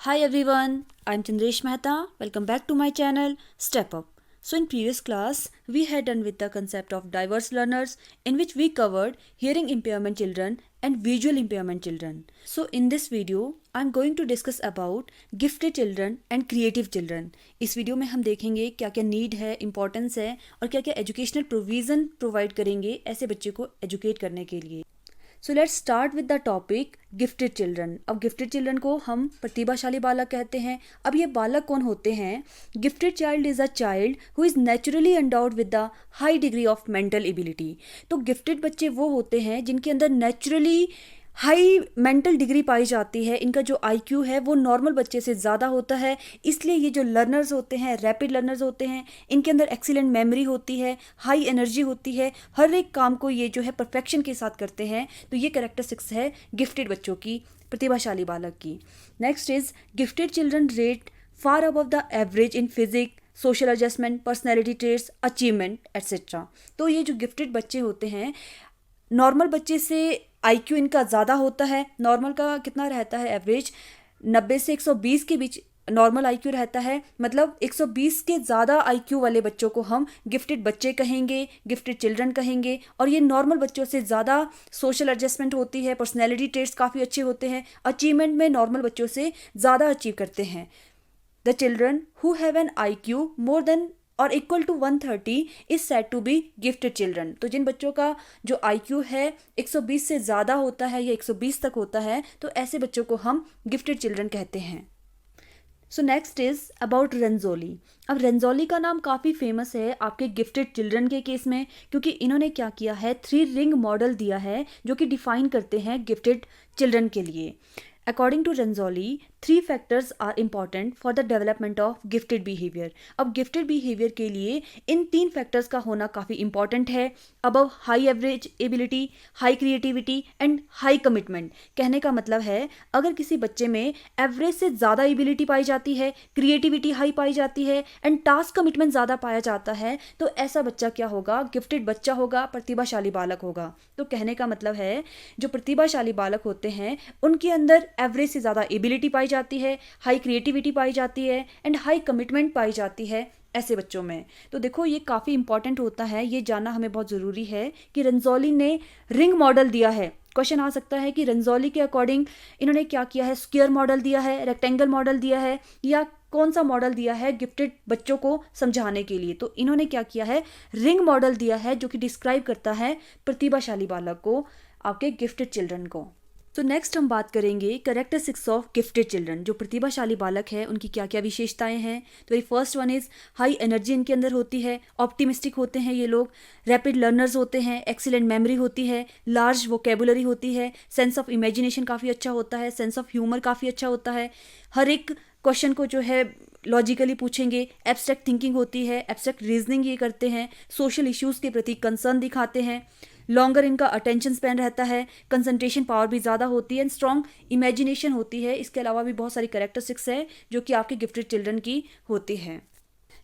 Hi everyone, I'm Chandresh Mehta. Welcome back to my channel Step Up. So in previous class, we had done with the concept of diverse learners in which we covered hearing impairment children and visual impairment children. So in this video, I'm going to discuss about gifted children and creative children. इस video में हम देखेंगे क्या क्या need है, importance है और क्या क्या एजुकेशनल प्रोविज़न प्रोवाइड करेंगे ऐसे बच्चे को एजुकेट करने के लिए. So let's start with the topic gifted children. अब गिफ्टेड चिल्ड्रन को हम प्रतिभाशाली बालक कहते हैं. अब ये बालक कौन होते हैं? Gifted child is a child who is naturally endowed with the high degree of mental ability. तो गिफ्टेड बच्चे वो होते हैं जिनके अंदर नेचुरली हाई मेंटल डिग्री पाई जाती है. इनका जो आईक्यू है वो नॉर्मल बच्चे से ज़्यादा होता है. इसलिए ये जो लर्नर्स होते हैं, रैपिड लर्नर्स होते हैं, इनके अंदर एक्सीलेंट मेमोरी होती है, हाई एनर्जी होती है, हर एक काम को ये जो है परफेक्शन के साथ करते हैं. तो ये कैरेक्टरिस्टिक्स है गिफ्टेड बच्चों की, प्रतिभाशाली बालक की. Next is gifted children rate far above the average in physics, social adjustment, personality traits, achievement etcetera. तो ये जो गिफ्टेड बच्चे होते हैं नॉर्मल बच्चे से आईक्यू इनका ज़्यादा होता है. नॉर्मल का कितना रहता है? एवरेज 90 से 120 के बीच नॉर्मल आईक्यू रहता है. मतलब 120 के ज़्यादा आईक्यू वाले बच्चों को हम गिफ्टेड बच्चे कहेंगे, गिफ्टेड चिल्ड्रन कहेंगे. और ये नॉर्मल बच्चों से ज़्यादा सोशल एडजस्टमेंट होती है, पर्सनैलिटी ट्रेट्स काफ़ी अच्छे होते हैं, अचीवमेंट में नॉर्मल बच्चों से ज़्यादा अचीव करते हैं. The children who have an IQ more than or equal to 130 is said to be gifted children. तो जिन बच्चों का जो आईक्यू है 120 से ज़्यादा होता है या 120 तक होता है तो ऐसे बच्चों को हम गिफ्टेड चिल्ड्रन कहते हैं. So next is about rangoli. अब रेंजोली का नाम काफ़ी फेमस है आपके गिफ्टेड चिल्ड्रन के केस में, क्योंकि इन्होंने क्या किया है, 3 रिंग मॉडल दिया है जो कि डिफाइन करते हैं गिफ्टेड चिल्ड्रन के लिए. According to Renzulli, 3 factors are important for the development of gifted behavior. अब गिफ्टेड बिहेवियर के लिए इन 3 फैक्टर्स का होना काफ़ी इंपॉर्टेंट है. Above high average ability, high creativity and high commitment. कहने का मतलब है अगर किसी बच्चे में एवरेज से ज़्यादा एबिलिटी पाई जाती है, क्रिएटिविटी हाई पाई जाती है एंड टास्क कमिटमेंट ज़्यादा पाया जाता है तो ऐसा बच्चा क्या होगा? गिफ्टेड बच्चा होगा, प्रतिभाशाली बालक होगा. तो कहने का मतलब है जो प्रतिभाशाली बालक होते हैं उनके अंदर एवरेज से ज़्यादा एबिलिटी पाई जाती है, हाई क्रिएटिविटी पाई जाती है एंड हाई कमिटमेंट पाई जाती है ऐसे बच्चों में. तो देखो ये काफ़ी इंपॉर्टेंट होता है, ये जानना हमें बहुत ज़रूरी है कि रेंजोली ने रिंग मॉडल दिया है. क्वेश्चन आ सकता है कि रेंजोली के अकॉर्डिंग इन्होंने क्या किया है, स्क्वायर मॉडल दिया है, रेक्टेंगल मॉडल दिया है या कौन सा मॉडल दिया है गिफ्टेड बच्चों को समझाने के लिए. तो इन्होंने क्या किया है, रिंग मॉडल दिया है जो कि डिस्क्राइब करता है प्रतिभाशाली बालक को, आपके गिफ्टेड चिल्ड्रन को. तो नेक्स्ट हम बात करेंगे कैरेक्टरिस्टिक्स ऑफ गिफ्टेड चिल्ड्रन. जो प्रतिभाशाली बालक है उनकी क्या क्या विशेषताएं हैं. तो very first one is high energy इनके अंदर होती है, ऑप्टिमिस्टिक होते हैं ये लोग, रैपिड लर्नर्स होते हैं, एक्सीलेंट मेमोरी होती है, लार्ज वोकेबुलरी होती है, सेंस ऑफ इमेजिनेशन काफ़ी अच्छा होता है, सेंस ऑफ ह्यूमर काफ़ी अच्छा होता है, हर एक क्वेश्चन को जो है लॉजिकली पूछेंगे, एब्स्ट्रैक्ट थिंकिंग होती है, एब्स्ट्रैक्ट रीजनिंग ये करते हैं, सोशल इश्यूज़ के प्रति कंसर्न दिखाते हैं, लॉन्गर इनका अटेंशन स्पैन रहता है, कंसंट्रेशन पावर भी ज़्यादा होती है एंड स्ट्रॉन्ग इमेजिनेशन होती है. इसके अलावा भी बहुत सारी कैरेक्टरिस्टिक्स है जो कि आपके गिफ्टेड चिल्ड्रन की होती है.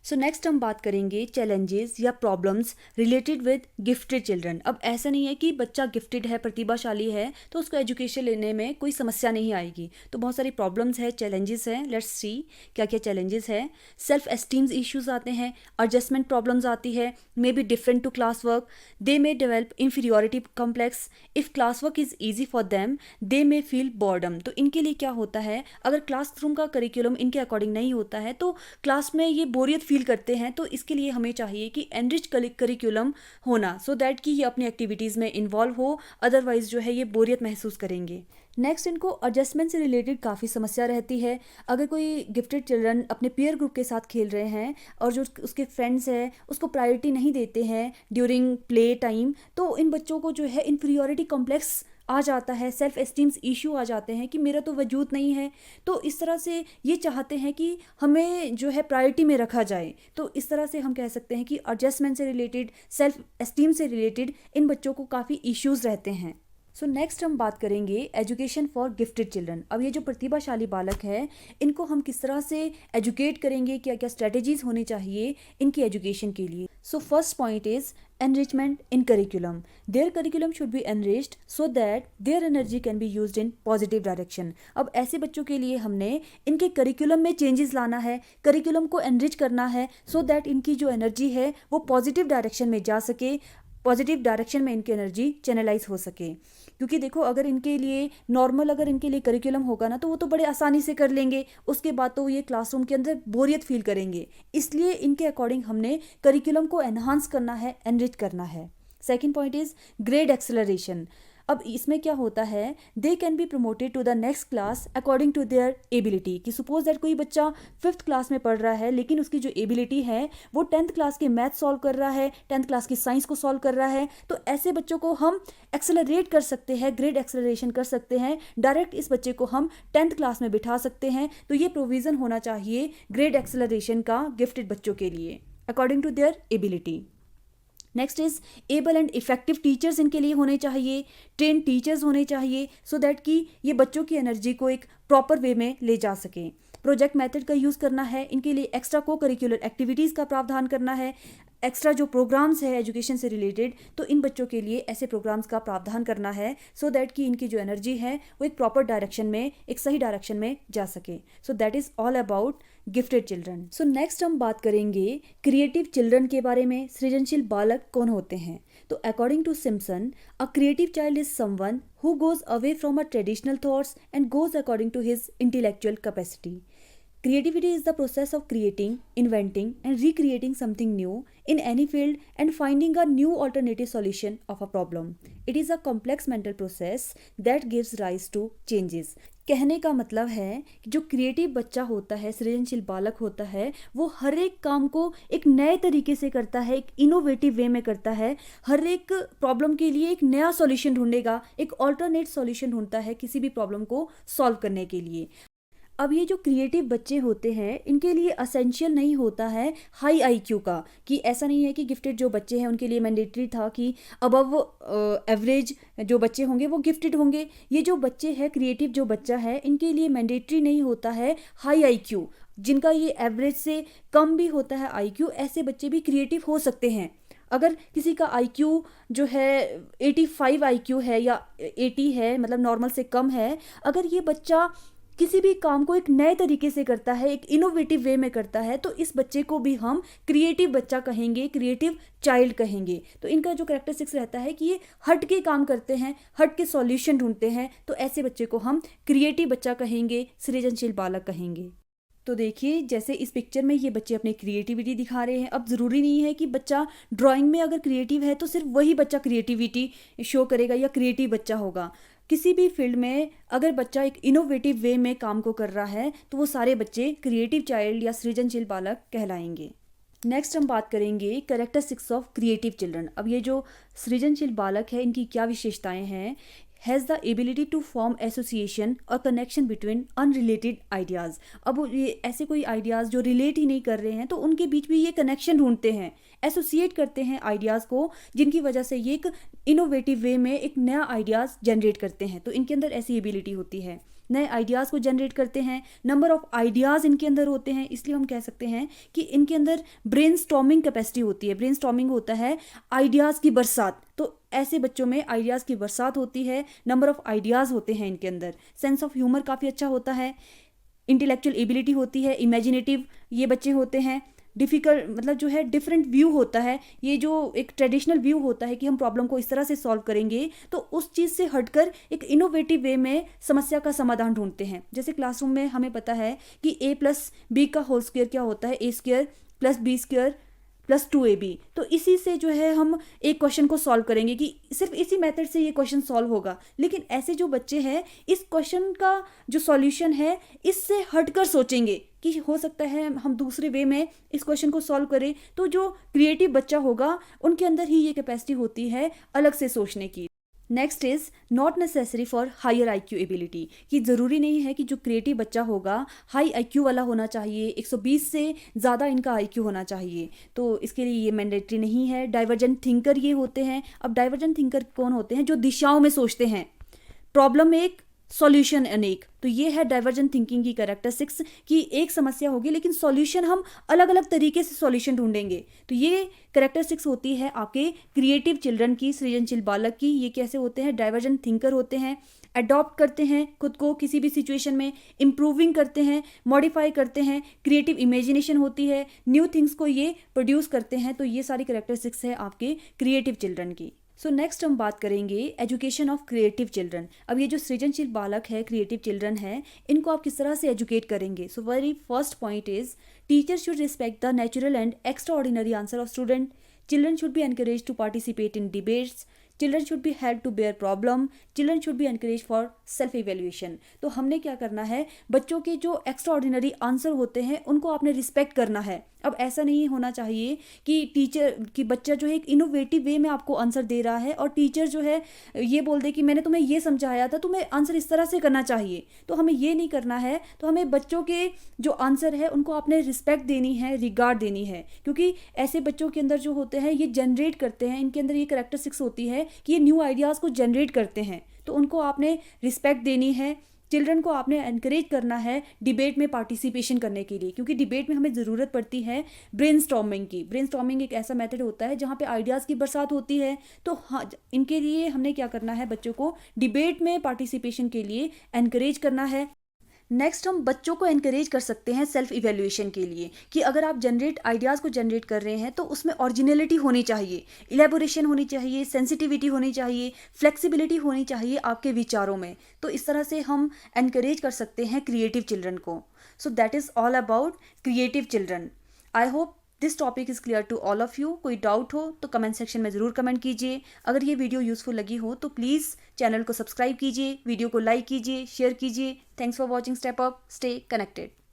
सो नेक्स्ट हम बात करेंगे चैलेंजेस या problems related with gifted children. अब ऐसा नहीं है कि बच्चा गिफ्टेड है, प्रतिभाशाली है तो उसको एजुकेशन लेने में कोई समस्या नहीं आएगी. तो बहुत सारी प्रॉब्लम्स है, चैलेंजेस हैं. लेट्स सी क्या क्या चैलेंजेस है. सेल्फ एस्टीम्स इश्यूज आते हैं, एडजस्टमेंट प्रॉब्लम्स आती है, may be different to class work, they may develop inferiority complex, if class work is easy for them they may feel boredom. तो इनके लिए क्या होता है, अगर क्लासरूम का करिकुलम इनके अकॉर्डिंग नहीं होता है तो क्लास में ये बोरियत फील करते हैं. तो इसके लिए हमें चाहिए कि एनरिच करिकुलम होना सो दैट कि ये अपनी एक्टिविटीज़ में इन्वॉल्व हो, अदरवाइज जो है ये बोरियत महसूस करेंगे. नेक्स्ट इनको एडजस्टमेंट से रिलेटेड काफ़ी समस्या रहती है. अगर कोई गिफ्टेड चिल्ड्रन अपने पीयर ग्रुप के साथ खेल रहे हैं और जो उसके फ्रेंड्स हैं उसको प्रायोरिटी नहीं देते हैं ड्यूरिंग प्ले टाइम तो इन बच्चों को जो है इन्फीरियोरिटी कॉम्प्लेक्स आ जाता है, सेल्फ एस्टीम्स इशू आ जाते हैं कि मेरा तो वजूद नहीं है. तो इस तरह से ये चाहते हैं कि हमें जो है प्रायोरिटी में रखा जाए. तो इस तरह से हम कह सकते हैं कि एडजस्टमेंट से रिलेटेड, सेल्फ एस्टीम से रिलेटेड इन बच्चों को काफ़ी इश्यूज़ रहते हैं. सो नेक्स्ट हम बात करेंगे एजुकेशन फॉर गिफ्टेड चिल्ड्रन। अब ये जो प्रतिभाशाली बालक है, इनको हम किस तरह से एजुकेट करेंगे, क्या क्या स्ट्रेटेजीज होनी चाहिए इनकी एजुकेशन के लिए। So first point is enrichment in curriculum. Their curriculum should be enriched so that their energy can be used in positive direction. अब ऐसे बच्चों के लिए हमने इनके करिकुलम में चेंजेस लाना है, करिकुलम को एनरिच करना है सो दैट इनकी जो एनर्जी है वो पॉजिटिव डायरेक्शन में जा सके, पॉजिटिव डायरेक्शन में इनकी एनर्जी चैनलाइज हो सके। क्योंकि देखो, अगर इनके लिए नॉर्मल अगर इनके लिए करिकुलम होगा ना, तो वो तो बड़े आसानी से कर लेंगे, उसके बाद तो ये क्लासरूम के अंदर बोरियत फील करेंगे। इसलिए इनके अकॉर्डिंग हमने करिकुलम को एनहांस करना है, एनरिच करना है। Second point is grade acceleration. अब इसमें क्या होता है, they can be promoted to the next class according to their ability. कि सपोज दैट कोई बच्चा 5th क्लास में पढ़ रहा है, लेकिन उसकी जो एबिलिटी है वो 10th क्लास के मैथ सॉल्व कर रहा है, 10th क्लास की साइंस को सॉल्व कर रहा है, तो ऐसे बच्चों को हम एक्सेलरेट कर सकते हैं, ग्रेड एक्सेलरेशन कर सकते हैं। डायरेक्ट इस बच्चे को हम 10th क्लास में बिठा सकते हैं। तो ये प्रोविज़न होना चाहिए ग्रेड एक्सेलरेशन का गिफ्टेड बच्चों के लिए according to their ability. Next is able and effective teachers इनके लिए होने चाहिए, ट्रेन टीचर्स होने चाहिए सो दैट कि ये बच्चों की एनर्जी को एक प्रॉपर वे में ले जा सकें। प्रोजेक्ट मेथड का यूज़ करना है, इनके लिए एक्स्ट्रा को करिकुलर एक्टिविटीज़ का प्रावधान करना है, एक्स्ट्रा जो प्रोग्राम्स है एजुकेशन से रिलेटेड, तो इन बच्चों के लिए ऐसे प्रोग्राम्स का प्रावधान करना है सो दैट कि इनकी जो एनर्जी है वो एक प्रॉपर डायरेक्शन में, एक सही डायरेक्शन में जा सके। सो that is all about gifted children. So next हम बात करेंगे क्रिएटिव चिल्ड्रन के बारे में। सृजनशील बालक कौन होते हैं? तो according to Simpson, a creative child is someone who goes away from a traditional thoughts and goes according to his intellectual capacity. Creativity is the process of creating, inventing, and recreating something new in any field and finding a new alternative solution of a problem. It is a complex mental process that gives rise to changes. कहने का मतलब है कि जो creative बच्चा होता है, सृजनशील बालक होता है, वो हर एक काम को एक नए तरीके से करता है, एक इनोवेटिव वे में करता है। हर एक प्रॉब्लम के लिए एक नया सॉल्यूशन ढूंढेगा, एक ऑल्टरनेट सॉल्यूशन ढूंढता है किसी भी प्रॉब्लम को सॉल्व करने के लिए। अब ये जो क्रिएटिव बच्चे होते हैं, इनके लिए असेंशियल नहीं होता है हाई आईक्यू का। कि ऐसा नहीं है कि गिफ्टेड जो बच्चे हैं उनके लिए मैंडेटरी था कि अबव एवरेज जो बच्चे होंगे वो गिफ्टेड होंगे। ये जो बच्चे हैं, क्रिएटिव जो बच्चा है, इनके लिए मैंडेटरी नहीं होता है हाई आईक्यू। जिनका ये एवरेज से कम भी होता है आईक्यू, ऐसे बच्चे भी क्रिएटिव हो सकते हैं। अगर किसी का आईक्यू जो है 85 आईक्यू है या 80 है, मतलब नॉर्मल से कम है, अगर ये बच्चा किसी भी काम को एक नए तरीके से करता है, एक इनोवेटिव वे में करता है, तो इस बच्चे को भी हम क्रिएटिव बच्चा कहेंगे, क्रिएटिव चाइल्ड कहेंगे। तो इनका जो कैरेक्टरिस्टिक्स रहता है कि ये हट के काम करते हैं, हट के सॉल्यूशन ढूंढते हैं, तो ऐसे बच्चे को हम क्रिएटिव बच्चा कहेंगे, सृजनशील बालक कहेंगे। तो देखिए, जैसे इस पिक्चर में ये बच्चे अपनी क्रिएटिविटी दिखा रहे हैं। अब ज़रूरी नहीं है कि बच्चा ड्राइंग में अगर क्रिएटिव है तो सिर्फ वही बच्चा क्रिएटिविटी शो करेगा या क्रिएटिव बच्चा होगा। किसी भी फील्ड में अगर बच्चा एक इनोवेटिव वे में काम को कर रहा है तो वो सारे बच्चे क्रिएटिव चाइल्ड या सृजनशील बालक कहलाएंगे। नेक्स्ट हम बात करेंगे कैरेक्टरिस्टिक्स ऑफ क्रिएटिव चिल्ड्रन। अब ये जो सृजनशील बालक है, इनकी क्या विशेषताएं हैं? Has the ability to form association और कनेक्शन बिटवीन अनरिलेटेड आइडियाज़। अब ये ऐसे कोई आइडियाज़ जो रिलेट ही नहीं कर रहे हैं, तो उनके बीच भी ये कनेक्शन ढूंढते हैं, एसोसिएट करते हैं आइडियाज़ को, जिनकी वजह से ये एक इनोवेटिव वे में एक नया आइडियाज़ जनरेट करते हैं। तो इनके अंदर ऐसी एबिलिटी होती है, नए आइडियाज़ को जनरेट करते हैं। नंबर ऑफ आइडियाज़ इनके अंदर होते हैं, इसलिए हम कह सकते हैं कि इनके अंदर ब्रेनस्टॉर्मिंग कैपेसिटी होती है। ब्रेनस्टॉर्मिंग होता है आइडियाज़ की बरसात, तो ऐसे बच्चों में आइडियाज़ की बरसात होती है, नंबर ऑफ आइडियाज़ होते हैं इनके अंदर। सेंस ऑफ ह्यूमर काफ़ी अच्छा होता है, इंटेलेक्चुअल एबिलिटी होती है, इमेजिनेटिव ये बच्चे होते हैं। डिफ़िकल्ट मतलब जो है डिफरेंट व्यू होता है, ये जो एक ट्रेडिशनल व्यू होता है कि हम प्रॉब्लम को इस तरह से सॉल्व करेंगे, तो उस चीज़ से हटकर एक इनोवेटिव वे में समस्या का समाधान ढूंढते हैं। जैसे क्लासरूम में हमें पता है कि a+b का होल स्क्वायर क्या होता है, a² + b² + 2ab। तो इसी से जो है हम एक क्वेश्चन को सॉल्व करेंगे कि सिर्फ इसी मेथड से ये क्वेश्चन सॉल्व होगा। लेकिन ऐसे जो बच्चे हैं, इस क्वेश्चन का जो सॉल्यूशन है इससे हटकर सोचेंगे कि हो सकता है हम दूसरे वे में इस क्वेश्चन को सॉल्व करें। तो जो क्रिएटिव बच्चा होगा, उनके अंदर ही ये कैपेसिटी होती है अलग से सोचने की। Next is not necessary for higher IQ ability, कि ज़रूरी नहीं है कि जो क्रिएटिव बच्चा होगा हाई IQ वाला होना चाहिए, 120 से ज़्यादा इनका IQ होना चाहिए, तो इसके लिए ये मैंडेटरी नहीं है। डाइवर्जेंट थिंकर ये होते हैं। अब डाइवर्जेंट थिंकर कौन होते हैं? जो दिशाओं में सोचते हैं, प्रॉब्लम एक सॉल्यूशन अनेक। तो ये है डाइवर्जेंट थिंकिंग की कैरेक्टरिस्टिक्स, कि एक समस्या होगी लेकिन सॉल्यूशन हम अलग अलग तरीके से सॉल्यूशन ढूंढेंगे। तो ये कैरेक्टरिस्टिक्स होती है आपके क्रिएटिव चिल्ड्रन की, सृजनशील बालक की। ये कैसे होते हैं? डाइवर्जेंट थिंकर होते हैं, अडॉप्ट करते हैं खुद को किसी भी सिचुएशन में, इम्प्रूविंग करते हैं, मॉडिफाई करते हैं, क्रिएटिव इमेजिनेशन होती है, न्यू थिंग्स को ये प्रोड्यूस करते हैं। तो ये सारी कैरेक्टरिस्टिक्स है आपके क्रिएटिव चिल्ड्रन की। सो नेक्स्ट हम बात करेंगे एजुकेशन ऑफ क्रिएटिव चिल्ड्रन। अब ये जो सृजनशील बालक है, क्रिएटिव चिल्ड्रन है, इनको आप किस तरह से एजुकेट करेंगे? So very first point is teacher should respect the natural and extraordinary answer of student. Children should be encourage to participate in debates. Children should be help to bear problem. Children should be encourage for self evaluation. तो हमने क्या करना है? बच्चों के जो extra ordinary answer होते हैं उनको आपने रिस्पेक्ट करना है। अब ऐसा नहीं होना चाहिए कि टीचर कि बच्चा जो है एक इनोवेटिव वे में आपको आंसर दे रहा है और टीचर जो है ये बोल दे कि मैंने तुम्हें ये समझाया था, तुम्हें आंसर इस तरह से करना चाहिए। तो हमें ये नहीं करना है। तो हमें बच्चों के जो आंसर है उनको आपने रिस्पेक्ट देनी है, रिगार्ड देनी है, क्योंकि ऐसे बच्चों के अंदर जो होते हैं ये जनरेट करते हैं, इनके अंदर ये कैरेक्टरिस्टिक्स होती है कि ये न्यू आइडियाज़ को जनरेट करते हैं। तो उनको आपने रिस्पेक्ट देनी है। चिल्ड्रन को आपने एनकरेज करना है डिबेट में पार्टिसिपेशन करने के लिए, क्योंकि डिबेट में हमें ज़रूरत पड़ती है ब्रेनस्टॉर्मिंग की। ब्रेनस्टॉर्मिंग एक ऐसा मेथड होता है जहाँ पे आइडियाज़ की बरसात होती है। तो हाँ, इनके लिए हमने क्या करना है? बच्चों को डिबेट में पार्टिसिपेशन के लिए एनकरेज करना है। नेक्स्ट हम बच्चों को एनकरेज कर सकते हैं सेल्फ इवेल्युएशन के लिए, कि अगर आप आइडियाज़ को जनरेट कर रहे हैं तो उसमें ओरिजिनलिटी होनी चाहिए, इलेबोरेशन होनी चाहिए, सेंसिटिविटी होनी चाहिए, फ्लेक्सिबिलिटी होनी चाहिए आपके विचारों में। तो इस तरह से हम एनकरेज कर सकते हैं क्रिएटिव चिल्ड्रन को। So that is all about creative children. I hope this topic is clear to all of you. कोई डाउट हो तो कमेंट सेक्शन में ज़रूर कमेंट कीजिए। अगर ये वीडियो यूज़फुल लगी हो तो प्लीज़ चैनल को सब्सक्राइब कीजिए, वीडियो को लाइक कीजिए, शेयर कीजिए। Thanks for watching step up. Stay connected.